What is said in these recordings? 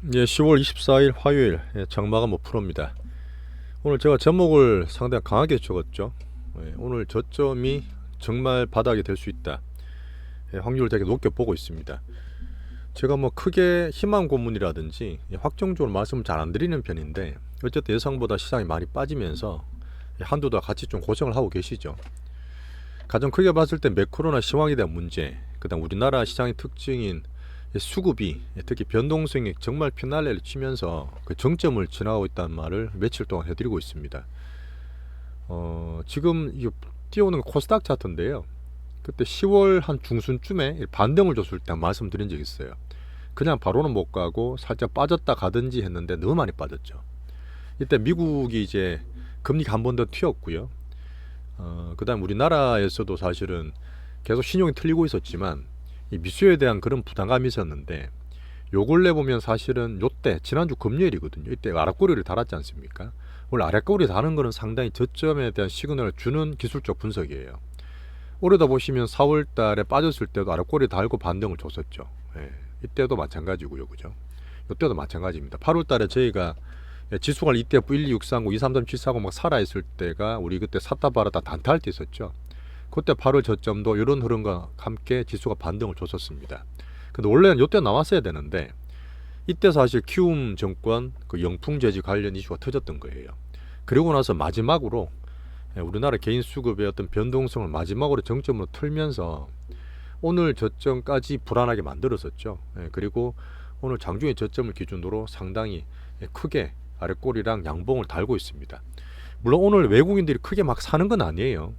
예, 10월 24일 화요일 장마감 5%입니다. 오늘 제가 제목을 상당히 강하게 적었죠. 오늘 저점이 정말 바닥이 될 수 있다. 확률을 되게 높게 보고 있습니다. 제가 뭐 크게 희망 고문이라든지 확정적으로 말씀을 잘 안 드리는 편인데 어쨌든 예상보다 시장이 많이 빠지면서 한두 달 같이 좀 고생을 하고 계시죠. 가장 크게 봤을 때 매크로나 시황에 대한 문제, 그다음 우리나라 시장의 특징인 수급이 특히 변동성이 정말 피날레를 치면서 그 정점을 지나가고 있다는 말을 며칠 동안 해드리고 있습니다. 지금 이 띄워오는 코스닥 차트인데요. 그때 10월 한 중순쯤에 반등을 줬을 때 말씀드린 적이 있어요. 그냥 바로는 못 가고 살짝 빠졌다 가든지 했는데 너무 많이 빠졌죠. 이때 미국이 이제 금리가 한 번 더 튀었고요. 그다음 우리나라에서도 사실은 계속 신용이 틀리고 있었지만 이 미수에 대한 그런 부담감이 있었는데 요 근래 보면 사실은 요때 지난주 금요일이거든요. 이때 아랫꼬리를 달았지 않습니까? 원래 아랫꼬리 다는 거는 상당히 저점에 대한 시그널을 주는 기술적 분석이에요. 올해다 보시면 4월 달에 빠졌을 때도 아랫꼬리 달고 반등을 줬었죠. 이때도 마찬가지고요. 그죠? 이때도 마찬가지입니다. 8월 달에 저희가 지수가 ETF 1, 2, 6, 3, 9, 2, 3, 3, 7, 4, 9 막 살아있을 때가 우리 그때 샀다 팔았다 단타할 때 있었죠. 그때 8월 저점도 이런 흐름과 함께 지수가 반등을 줬었습니다. 근데 원래는 이때 나왔어야 되는데 이때 사실 키움 정권 그 영풍재지 관련 이슈가 터졌던 거예요. 그리고 나서 마지막으로 우리나라 개인 수급의 어떤 변동성을 마지막으로 정점으로 틀면서 오늘 저점까지 불안하게 만들었었죠. 그리고 오늘 장중의 저점을 기준으로 상당히 크게 아랫꼬리랑 양봉을 달고 있습니다. 물론 오늘 외국인들이 크게 막 사는 건 아니에요.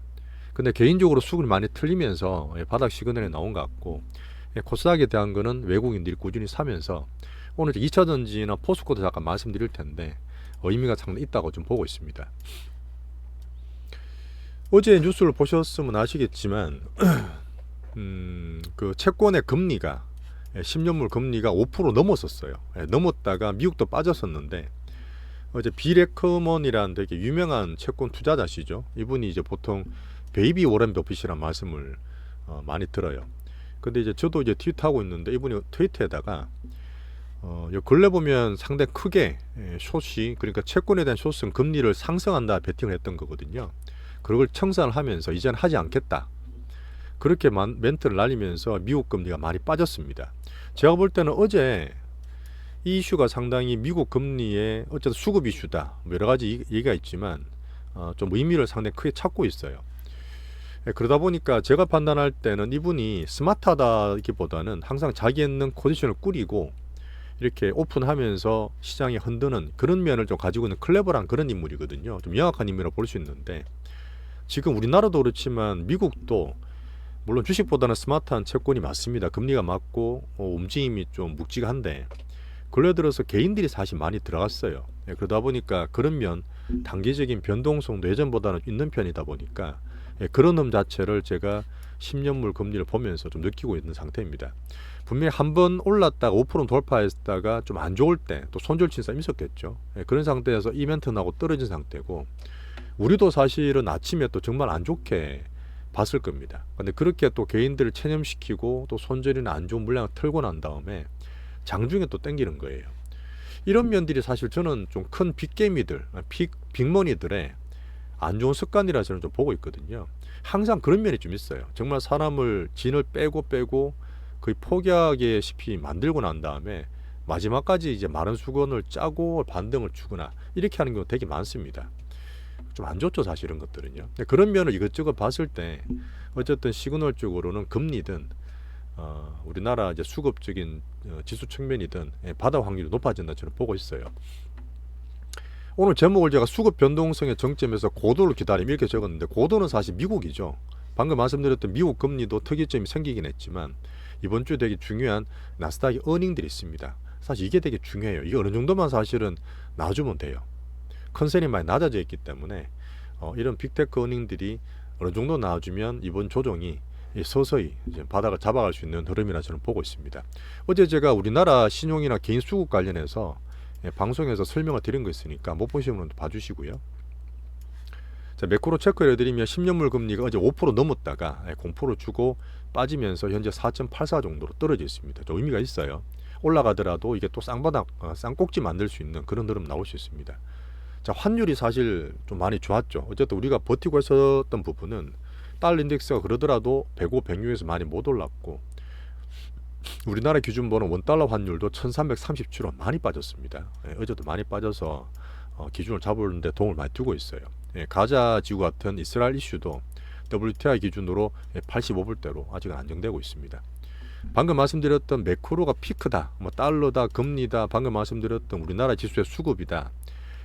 근데 개인적으로 수급이 많이 틀리면서 바닥 시그널이 나온 것 같고 코스닥에 대한 거는 외국인들이 꾸준히 사면서 오늘 2차전지나 포스코도 잠깐 말씀드릴 텐데 의미가 상당히 있다고 좀 보고 있습니다. 어제 뉴스를 보셨으면 아시겠지만 그 채권의 금리가 10년물 금리가 5% 넘었었어요. 넘었다가 미국도 빠졌었는데 어제 비레커먼이라는 되게 유명한 채권 투자자시죠. 이분이 이제 보통 베이비 워렌 버핏이라는 말씀을 많이 들어요. 근데 이제 저도 이제 트윗하고 있는데 이분이 트위터에다가 요 근래 보면 상당히 크게 숏이 그러니까 채권에 대한 숏은 금리를 상승한다 베팅을 했던 거거든요. 그걸 청산을 하면서 이제는 하지 않겠다. 그렇게 멘트를 날리면서 미국 금리가 많이 빠졌습니다. 제가 볼 때는 어제 이 이슈가 상당히 미국 금리의 어쨌든 수급 이슈다. 뭐 여러 가지 얘기가 있지만 좀 의미를 상당히 크게 찾고 있어요. 그러다 보니까 제가 판단할 때는 이분이 스마트하다기보다는 항상 자기 있는 포지션을 꾸리고 이렇게 오픈하면서 시장에 흔드는 그런 면을 좀 가지고 있는 클레버한 그런 인물이거든요. 좀 영악한 인물이라고 볼 수 있는데 지금 우리나라도 그렇지만 미국도 물론 주식보다는 스마트한 채권이 맞습니다. 금리가 맞고 움직임이 좀 묵직한데 근래 들어서 개인들이 사실 많이 들어갔어요. 그러다 보니까 그런 면 단기적인 변동성도 예전보다는 있는 편이다 보니까 그런 흠 자체를 제가 10년물 금리를 보면서 좀 느끼고 있는 상태입니다. 분명히 한번 올랐다가 5% 돌파했다가 좀 안 좋을 때 또 손절 친 사람이 있었겠죠. 그런 상태에서 이벤트 나고 떨어진 상태고 우리도 사실은 아침에 또 정말 안 좋게 봤을 겁니다. 근데 그렇게 또 개인들을 체념시키고 또 손절이나 안 좋은 물량을 털고 난 다음에 장중에 또 땡기는 거예요. 이런 면들이 사실 저는 좀 큰 빅게임이들, 빅머니들의 안 좋은 습관이라 저는 좀 보고 있거든요. 항상 그런 면이 좀 있어요. 정말 사람을 진을 빼고 거의 포기하게시피 만들고 난 다음에 마지막까지 이제 마른 수건을 짜고 반등을 주거나 이렇게 하는 경우 되게 많습니다. 좀 안 좋죠 사실 이런 것들은요. 그런 면을 이것저것 봤을 때 어쨌든 시그널적으로는 금리든 우리나라 이제 수급적인 지수 측면이든 바닥 확률이 높아진다 저는 보고 있어요. 오늘 제목을 제가 수급 변동성의 정점에서 고도를 기다림 이렇게 적었는데 고도는 사실 미국이죠. 방금 말씀드렸던 미국 금리도 특이점이 생기긴 했지만 이번 주에 되게 중요한 나스닥의 어닝들이 있습니다. 사실 이게 되게 중요해요. 이게 어느 정도만 사실은 놔주면 돼요. 컨센이 많이 낮아져 있기 때문에 이런 빅테크 어닝들이 어느 정도 나와주면 이번 조정이 서서히 이제 바닥을 잡아갈 수 있는 흐름이라 저는 보고 있습니다. 어제 제가 우리나라 신용이나 개인 수급 관련해서 방송에서 설명을 드린 거 있으니까 못 보시는 분도 봐주시고요. 자, 매크로 체크를 해드리면 10년물 금리가 어제 5% 넘었다가 0% 주고 빠지면서 현재 4.84 정도로 떨어져 있습니다. 좀 의미가 있어요. 올라가더라도 이게 또 쌍바닥 쌍꼭지 만들 수 있는 그런 흐름 나올 수 있습니다. 자, 환율이 사실 좀 많이 좋았죠. 어쨌든 우리가 버티고 있었던 부분은 달러 인덱스가 그러더라도 105, 106에서 많이 못 올랐고, 우리나라 기준으로는 원달러 환율도 1337원 많이 빠졌습니다. 어제도 많이 빠져서 기준을 잡으는데 도움을 많이 주고 있어요. 가자 지구 같은 이스라엘 이슈도 WTI 기준으로 85불대로 아직은 안정되고 있습니다. 방금 말씀드렸던 매크로가 피크다, 뭐 달러다, 금리다, 방금 말씀드렸던 우리나라 지수의 수급이다,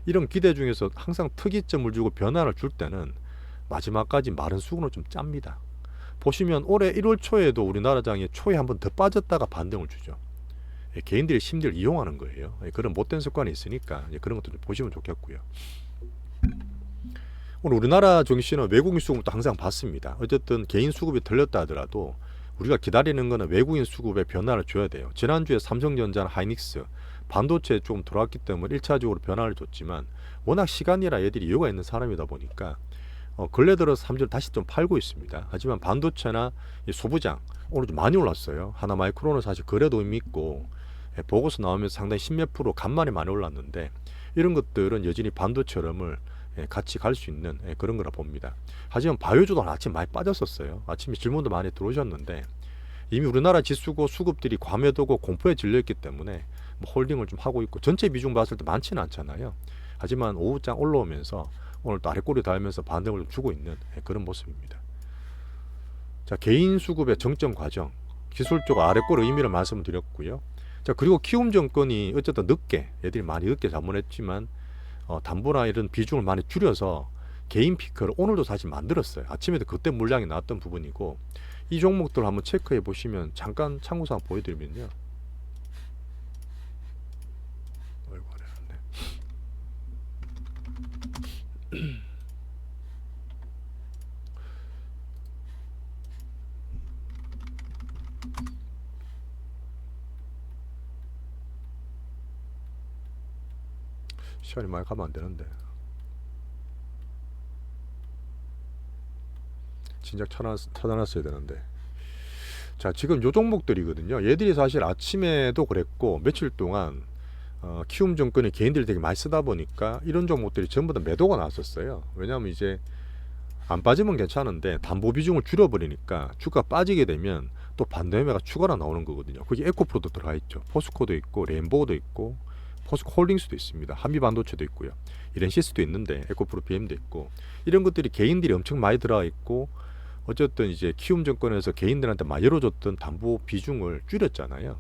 이런 기대 중에서 항상 특이점을 주고 변화를 줄 때는 마지막까지 마른 수건을 좀 짭니다. 보시면 올해 1월 초에도 우리나라 장이 초에 한번 더 빠졌다가 반등을 주죠. 개인들의 심리를 이용하는 거예요. 그런 못된 습관이 있으니까 그런 것도 좀 보시면 좋겠고요. 오늘 우리나라 증시는 외국인 수급도 항상 봤습니다. 어쨌든 개인 수급이 털렸다 하더라도 우리가 기다리는 거는 외국인 수급의 변화를 줘야 돼요. 지난주에 삼성전자나 하이닉스, 반도체에 조금 들어왔기 때문에 1차적으로 변화를 줬지만 워낙 시간이라 얘들이 여유가 있는 사람이다 보니까 근래 들어서 3주 다시 좀 팔고 있습니다. 하지만 반도체나 소부장 오늘 좀 많이 올랐어요. 하나마이크론은 사실 거래도 의미 있고 보고서 나오면서 상당히 10몇 프로 간만에 많이 올랐는데, 이런 것들은 여전히 반도체 흐름을 같이 갈 수 있는 그런 거라 봅니다. 하지만 바이오주도 아침 많이 빠졌었어요. 아침에 질문도 많이 들어오셨는데 이미 우리나라 지수고 수급들이 과매도고 공포에 질려있기 때문에 뭐 홀딩을 좀 하고 있고, 전체 비중 봤을 때 많지는 않잖아요. 하지만 오후장 올라오면서 오늘 또 아래꼬리 달면서 반등을 좀 주고 있는 그런 모습입니다. 자, 개인 수급의 정점 과정, 기술적 아래꼬리 의미를 말씀드렸고요. 자, 그리고 키움증권이 어쨌든 늦게, 얘들이 많이 늦게 자문했지만 담보나 이런 비중을 많이 줄여서 개인 피크를 오늘도 사실 만들었어요. 아침에도 그때 물량이 나왔던 부분이고, 이 종목들 한번 체크해 보시면 잠깐 참고사항 보여드리면요. 시간이 많이 가면 안 되는데 진작 찾아놨어야 되는데. 자, 지금 요 종목들이거든요. 얘들이 사실 아침에도 그랬고 며칠 동안 키움증권이 개인들이 되게 많이 쓰다 보니까 이런 종목들이 전부 다 매도가 나왔었어요. 왜냐하면 이제 안 빠지면 괜찮은데 담보 비중을 줄여버리니까 주가 빠지게 되면 또 반대매가 추가로 나오는 거거든요. 거기 에코프로도 들어가 있죠. 포스코도 있고 레인보우도 있고 포스코 홀딩스도 있습니다. 한미반도체도 있고요. 이렌시스도 있는데 에코프로 BM도 있고, 이런 것들이 개인들이 엄청 많이 들어가 있고, 어쨌든 이제 키움증권에서 개인들한테 많이 열어줬던 담보 비중을 줄였잖아요.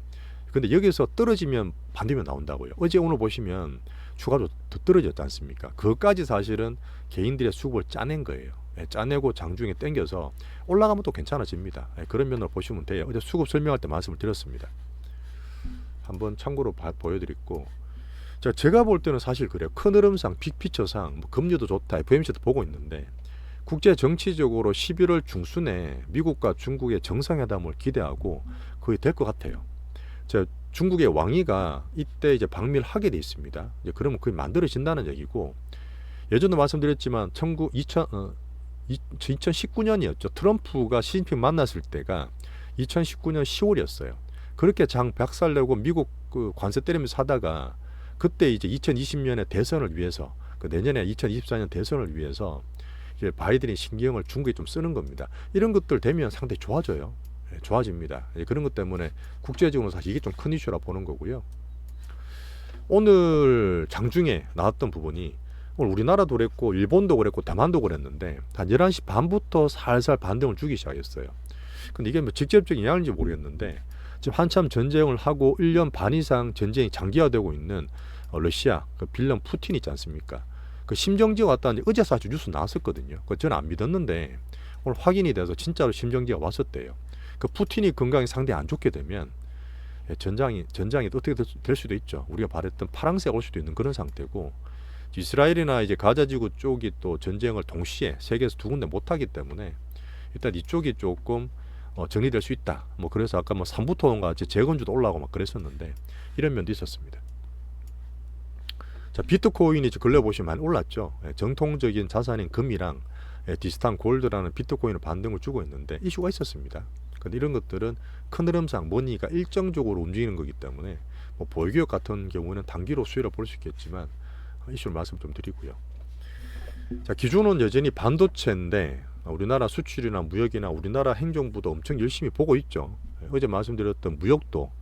근데 여기서 떨어지면 반대면 나온다고요. 어제 오늘 보시면 추가로 더 떨어졌지 않습니까? 그것까지 사실은 개인들의 수급을 짜낸 거예요. 짜내고 장중에 땡겨서 올라가면 또 괜찮아집니다. 그런 면으로 보시면 돼요. 어제 수급 설명할 때 말씀을 드렸습니다. 한번 참고로 보여드리고, 자, 제가 볼 때는 사실 그래요. 큰 흐름상, 빅피처상 뭐 금리도 좋다, FOMC도 보고 있는데, 국제 정치적으로 11월 중순에 미국과 중국의 정상회담을 기대하고 거의 될 것 같아요. 자, 중국의 왕위가 이때 이제 방미를 하게 돼 있습니다. 이제 그러면 그게 만들어진다는 얘기고, 예전도 말씀드렸지만 2019년이었죠. 트럼프가 시진핑 만났을 때가 2019년 10월이었어요. 그렇게 장 박살내고 미국 그 관세 때리면서 하다가 그때 이제 2020년에 대선을 위해서, 그 내년에 2024년 대선을 위해서 이제 바이든이 신경을 중국에 좀 쓰는 겁니다. 이런 것들 되면 상당히 좋아져요. 좋아집니다. 그런 것 때문에 국제적으로 사실 이게 좀 큰 이슈라 보는 거고요. 오늘 장중에 나왔던 부분이 오늘 우리나라도 그랬고 일본도 그랬고 대만도 그랬는데 한 11시 반부터 살살 반등을 주기 시작했어요. 근데 이게 뭐 직접적인 영향인지 모르겠는데, 지금 한참 전쟁을 하고 1년 반 이상 전쟁이 장기화되고 있는 러시아 그 빌런 푸틴 있지 않습니까? 그 심정지가 왔다는데 어제 사실 뉴스 나왔었거든요. 그 저는 안 믿었는데 오늘 확인이 돼서 진짜로 심정지가 왔었대요. 그 푸틴이 건강이 상당히 안 좋게 되면 전장이 어떻게 될 수도 있죠. 우리가 바랬던 파랑새가 올 수도 있는 그런 상태고, 이스라엘이나 이제 가자지구 쪽이 또 전쟁을 동시에 세계에서 두 군데 못하기 때문에 일단 이쪽이 조금 정리될 수 있다. 뭐 그래서 아까 뭐 삼부토론과 재건주도 올라가고 막 그랬었는데 이런 면도 있었습니다. 자, 비트코인이 근래 보시면 많이 올랐죠. 정통적인 자산인 금이랑 디지털 골드라는 비트코인을 반등을 주고 있는데 이슈가 있었습니다. 근데 이런 것들은 큰 흐름상 머니가 일정적으로 움직이는 거기 때문에 뭐 보유기업 같은 경우는 단기로 수혜를 볼 수 있겠지만 이슈를 말씀 좀 드리고요. 자, 기준은 여전히 반도체인데 우리나라 수출이나 무역이나 우리나라 행정부도 엄청 열심히 보고 있죠. 어제 말씀드렸던 무역도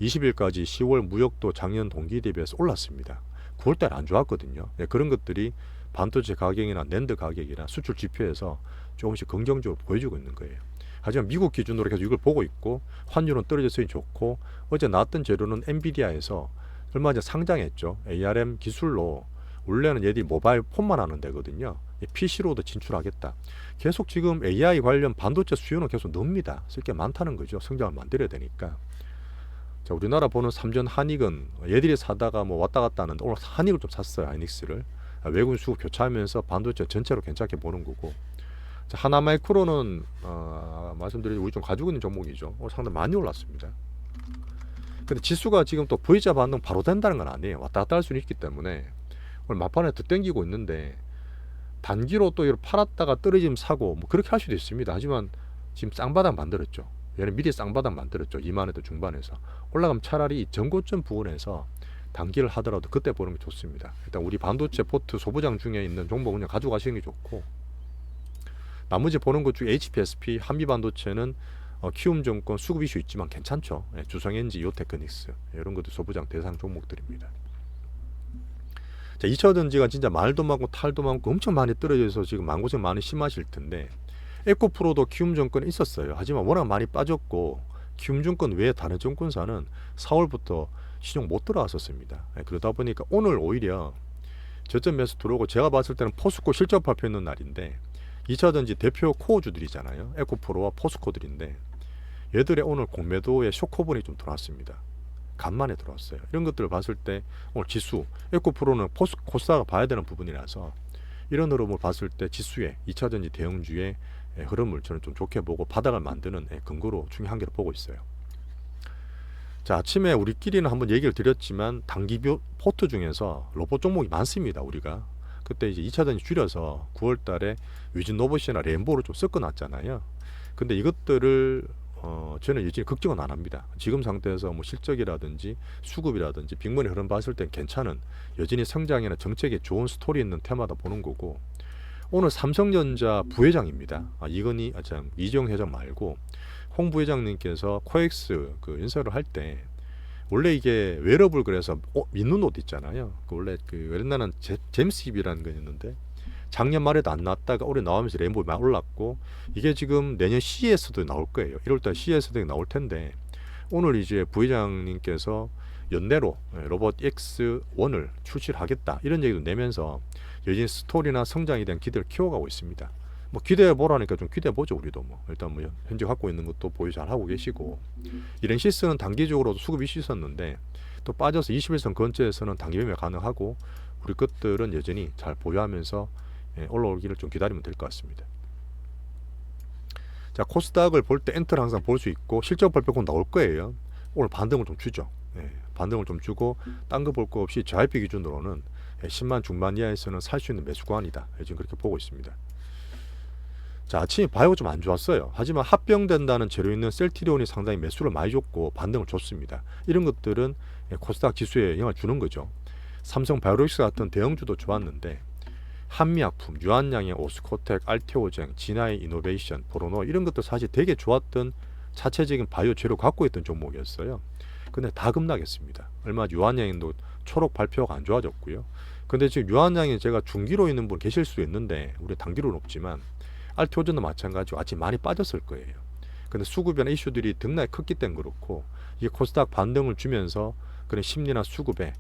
20일까지 10월 무역도 작년 동기 대비해서 올랐습니다. 9월달 안 좋았거든요. 그런 것들이 반도체 가격이나 낸드 가격이나 수출 지표에서 조금씩 긍정적으로 보여주고 있는 거예요. 하지만 미국 기준으로 계속 이걸 보고 있고 환율은 떨어졌으니 좋고 어제 나왔던 재료는 엔비디아에서 얼마 전에 상장했죠. ARM 기술로 원래는 얘들이 모바일 폰만 하는 데거든요. PC로도 진출하겠다. 계속 지금 AI 관련 반도체 수요는 계속 늡니다. 쓸 게 많다는 거죠. 성장을 만들어야 되니까. 자, 우리나라 보는 삼전 한익은 얘들이 사다가 뭐 왔다 갔다 하는데 오늘 한익을 좀 샀어요. 하이닉스를. 외국인 수급 교차하면서 반도체 전체로 괜찮게 보는 거고. 자, 하나마이크로는 말씀드린 우리 좀 가지고 있는 종목이죠. 오늘 상당히 많이 올랐습니다. 근데 지수가 지금 또 V자 반등 바로 된다는 건 아니에요. 왔다 갔다 할 수는 있기 때문에 오늘 막판에 더 땡기고 있는데 단기로 또 이렇게 팔았다가 떨어지면 사고 뭐 그렇게 할 수도 있습니다. 하지만 지금 쌍바닥 만들었죠. 얘는 미리 쌍바닥 만들었죠. 2만원대 중반에서 올라가면 차라리 전고점 부분에서 단기를 하더라도 그때 보는 게 좋습니다. 일단 우리 반도체 포트 소부장 중에 있는 종목 그냥 가져가시는 게 좋고, 나머지 보는 것 중에 HPSP, 한미반도체는 키움증권 수급 이슈 있지만 괜찮죠. 주성엔지, 요테크닉스 이런 것도 소부장 대상 종목들입니다. 자, 2차전지가 진짜 말도 많고 탈도 많고 엄청 많이 떨어져서 지금 마음고생 많이 심하실 텐데, 에코프로도 키움증권 있었어요. 하지만 워낙 많이 빠졌고 키움증권 외에 다른 증권사는 4월부터 시중 못 들어왔었습니다. 그러다 보니까 오늘 오히려 저점 매수 들어오고, 제가 봤을 때는 포스코 실적 발표했는 날인데 2차전지 대표 코어주들이잖아요. 에코프로와 포스코들인데 얘들의 오늘 공매도에 쇼커본이 좀 들어왔습니다. 간만에 들어왔어요. 이런 것들을 봤을 때 오늘 지수, 에코프로는 코스닥가 봐야 되는 부분이라서 이런 흐름을 봤을 때 지수의 2차전지 대형주의 흐름을 저는 좀 좋게 보고 바닥을 만드는 근거로 중요한 개로 보고 있어요. 자, 아침에 우리끼리는 한번 얘기를 드렸지만 단기 포트 중에서 로봇 종목이 많습니다. 우리가 그때 이제 2차전지 줄여서 9월 달에 위진 로봇이나 램보를 좀 섞어놨잖아요. 근데 이것들을 저는 여전히 걱정은 안 합니다. 지금 상태에서 뭐 실적이라든지 수급이라든지 빅머니 흐름 봤을 땐 괜찮은, 여전히 성장이나 정책에 좋은 스토리 있는 테마다 보는 거고, 오늘 삼성전자 부회장입니다. 이정 회장 말고 홍 부회장님께서 코엑스 그 인사를 할 때 원래 이게 웨어러블, 그래서 믿는 옷 있잖아요. 원래 그 옛날에는 제임스 힙이라는 거 있는데 작년 말에도 안 나왔다가 올해 나오면서 램보에 막 올랐고, 이게 지금 내년 CES도 나올 거예요. 1월달 CES도 나올 텐데 오늘 이제 부회장님께서 연내로 로봇 X1을 출시를 하겠다 이런 얘기도 내면서 여전히 스토리나 성장에 대한 기대를 키워가고 있습니다. 뭐 기대해 보라니까 좀 기대해 보죠. 우리도 뭐 일단 뭐 현재 갖고 있는 것도 보유 잘 하고 계시고, 이렌시스는 단기적으로도 수급이 있었는데 또 빠져서 21선 근처에서는 단기 매매 가능하고, 우리 것들은 여전히 잘 보유하면서 올라오기를 좀 기다리면 될 것 같습니다. 자, 코스닥을 볼 때 엔터를 항상 볼 수 있고 실적 발표 곧 나올 거예요. 오늘 반등을 좀 주죠. 반등을 좀 주고 딴 거 볼 거 없이 JYP 기준으로는 10만 중반 이하에서는 살 수 있는 매수 구간이다. 지금 그렇게 보고 있습니다. 자, 아침에 바이오 좀 안 좋았어요. 하지만 합병된다는 재료 있는 셀트리온이 상당히 매수를 많이 줬고 반등을 줬습니다. 이런 것들은 코스닥 지수에 영향을 주는 거죠. 삼성 바이오로직스 같은 대형주도 좋았는데 한미약품, 유한양의 오스코텍, 알테오젠, 진화의 이노베이션, 포로노 이런 것도 사실 되게 좋았던 자체적인 바이오 재료 갖고 있던 종목이었어요. 근데 다 급락했습니다. 얼마 유한양도 초록 발표가 안 좋아졌고요. 근데 지금 유한양이 제가 중기로 있는 분 계실 수 있는데 우리 단기로 높지만 알테오젠도 마찬가지로 아직 많이 빠졌을 거예요. 근데 수급이나 이슈들이 등락이 컸기 때문에 그렇고, 이게 코스닥 반등을 주면서 그런 심리나 수급에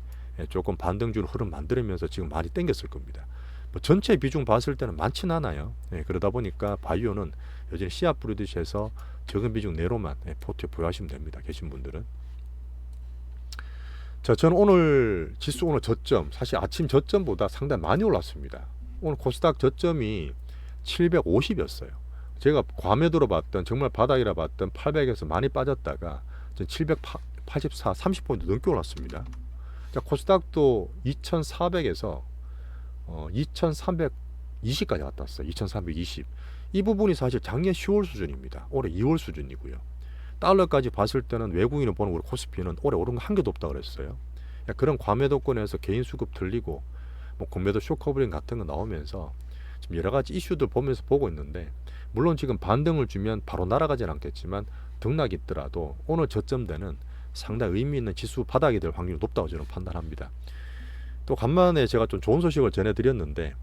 조금 반등 주는 흐름 만들면서 지금 많이 땡겼을 겁니다. 뭐 전체 비중 봤을 때는 많진 않아요. 그러다 보니까 바이오는 여전히 씨앗 뿌리듯이 해서 적은 비중 내로만 포트에 보유하시면 됩니다. 계신 분들은. 자, 저는 오늘 지수 오늘 저점, 사실 아침 저점보다 상당히 많이 올랐습니다. 오늘 코스닥 저점이 750이었어요. 제가 과매도로 봤던, 정말 바닥이라 봤던 800에서 많이 빠졌다가 784, 30포인트 넘게 올랐습니다. 자, 코스닥도 2400에서 2320까지 갔다 왔어요. 2320. 이 부분이 사실 작년 10월 수준입니다. 올해 2월 수준이고요. 달러까지 봤을 때는 외국인을 보는 우리 코스피는 올해 오른 거 한 개도 없다 그랬어요. 그런 과매도권에서 개인 수급 들리고 뭐 공매도 쇼커버링 같은 거 나오면서 지금 여러 가지 이슈들 보면서 보고 있는데, 물론 지금 반등을 주면 바로 날아가진 않겠지만 등락이 있더라도 오늘 저점대는 상당히 의미 있는 지수 바닥이 될 확률이 높다고 저는 판단합니다. 또 간만에 제가 좀 좋은 소식을 전해드렸는데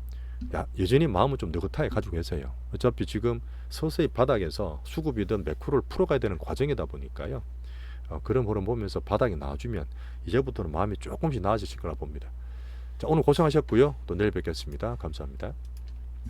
여전히 마음은 좀 느긋하게 가지고 계세요. 어차피 지금 서서히 바닥에서 수급이든 매크로를 풀어가야 되는 과정이다 보니까요. 그런 흐름 보면서 바닥이 나와주면 이제부터는 마음이 조금씩 나아지실 거라 봅니다. 자, 오늘 고생하셨고요. 또 내일 뵙겠습니다. 감사합니다.